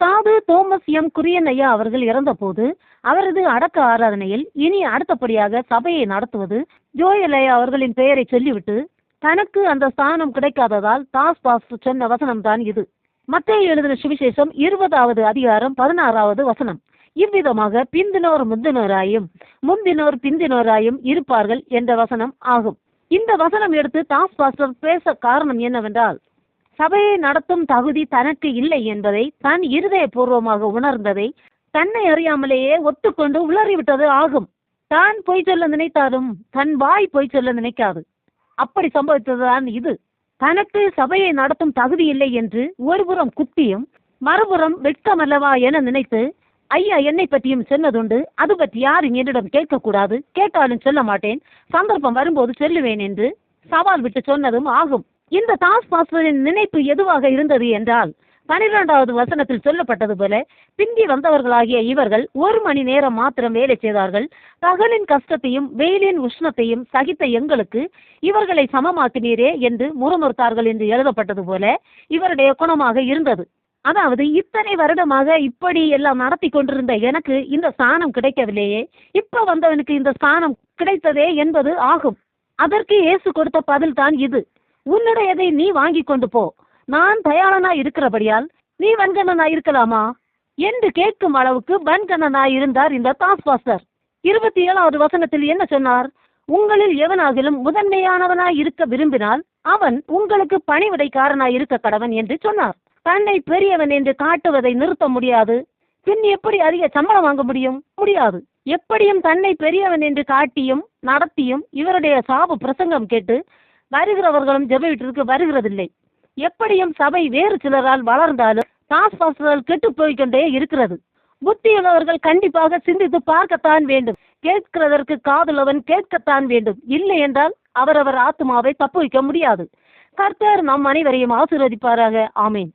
சாது Thomas M Kurien ஐயா அவர்கள் இறந்தபோது அவரது அடக்க ஆராதனையில் இனி அடுத்தபடியாக சபையை நடத்துவது ஜோயல் ஐயா அவர்களின் பெயரை சொல்லிவிட்டு தனக்கு அந்த ஸ்தானம் கிடைக்காததால் தாஸ் பாஸ்டர் சொன்ன வசனம் தான் இது. மத்தேயு எழுதின சுவிசேஷம் 20வது அதிகாரம் 16வது வசனம். இவ்விதமாக பிந்தினோர் முந்தினோராயும் முந்தினோர் பிந்தினோராயும் இருப்பார்கள் என்ற வசனம் ஆகும். இந்த வசனம் எடுத்து தாஸ் பாஸ்டர் பேச காரணம் என்னவென்றால், சபையை நடத்தும் தகுதி தனக்கு இல்லை என்பதை தன் இருதயபூர்வமாக உணர்ந்ததை தன்னை அறியாமலேயே ஒத்துக்கொண்டு உளறிவிட்டது ஆகும். தான் பொய் சொல்ல நினைத்தாலும் தன் வாய் பொய் சொல்ல நினைக்காது. அப்படி சம்பவித்ததுதான் இது. தனக்கு சபையை நடத்தும் தகுதி இல்லை என்று ஒருபுறம் குத்தியும் மறுபுறம் வெட்கமல்லவா என நினைத்து ஐயா என்னை பற்றியும் சொன்னதுண்டு. அது பற்றி யாரும் என்னிடம் கேட்கக்கூடாது, கேட்டாலும் சொல்ல மாட்டேன், சந்தர்ப்பம் வரும்போது சொல்லுவேன் என்று சவால் விட்டு சொன்னதும் ஆகும். இந்த தாஸ் பாஸ்டரின் நினைப்பு எதுவாக இருந்தது என்றால், 12வது வசனத்தில் சொல்லப்பட்டது போல பிந்தி வந்தவர்களாகிய இவர்கள் 1 மணி நேரம் மாத்திரம் வேலை செய்தார்கள். பகலின் கஷ்டத்தையும் வெயிலின் உஷ்ணத்தையும் சகித்த எங்களுக்கு இவர்களை சமமாக்கினீரே என்று முறுமுறுத்தார்கள் என்று எழுதப்பட்டது போல இவருடைய குணமாக இருந்தது. அதாவது, இத்தனை வருடமாக இப்படி எல்லாம் நடத்தி கொண்டிருந்த எனக்கு இந்த ஸ்தானம் கிடைக்கவில்லையே, இப்ப வந்தவனுக்கு இந்த ஸ்தானம் கிடைத்ததே என்பது ஆகும். அதற்கு இயேசு கொடுத்த பதில் தான் இது. உன்னுடையதை நீ வாங்கி கொண்டு போ, நான் தயாளனாய் இருக்கிறபடியால் நீ வன்கண்ணனாய் இருக்கலாமா என்று கேட்கும் அளவுக்கு வன்கண்ணனாய் இருந்தார் இந்த தாஸ் பாஸ்டர். 27வது வசனத்தில் என்ன சொன்னார்? உங்களில் எவனாகிலும் முதன்மையானவனாய் இருக்க விரும்பினால் அவன் உங்களுக்கு பணிவிடைக்காரனாய் இருக்க கடவன் என்று சொன்னார். தன்னை பெரியவன் என்று காட்டுவதை நிறுத்த முடியாது. பின் எப்படி அதிக சம்பளம் வாங்க முடியும்? முடியாது. எப்படியும் தன்னை பெரியவன் என்று காட்டியும் நடத்தியும் இவருடைய சாபு பிரசங்கம் கேட்டு வருகிறவர்களும் ஜெப வீட்டிற்கு வருகிறதில்லை. எப்படியும் சபை வேறு சிலரால் வளர்ந்தாலும் தாஸ் பாஸ்டரால் கெட்டு போய்கொண்டே இருக்கிறது. புத்தியுள்ளவர்கள் கண்டிப்பாக சிந்தித்து பார்க்கத்தான் வேண்டும். கேட்கிறதற்கு காதுள்ளவன் கேட்கத்தான் வேண்டும். இல்லை என்றால் அவரவர் ஆத்மாவை தப்புவிக்க முடியாது. கர்த்தர் நம் அனைவரையும் ஆசீர்வதிப்பாராக. ஆமேன்.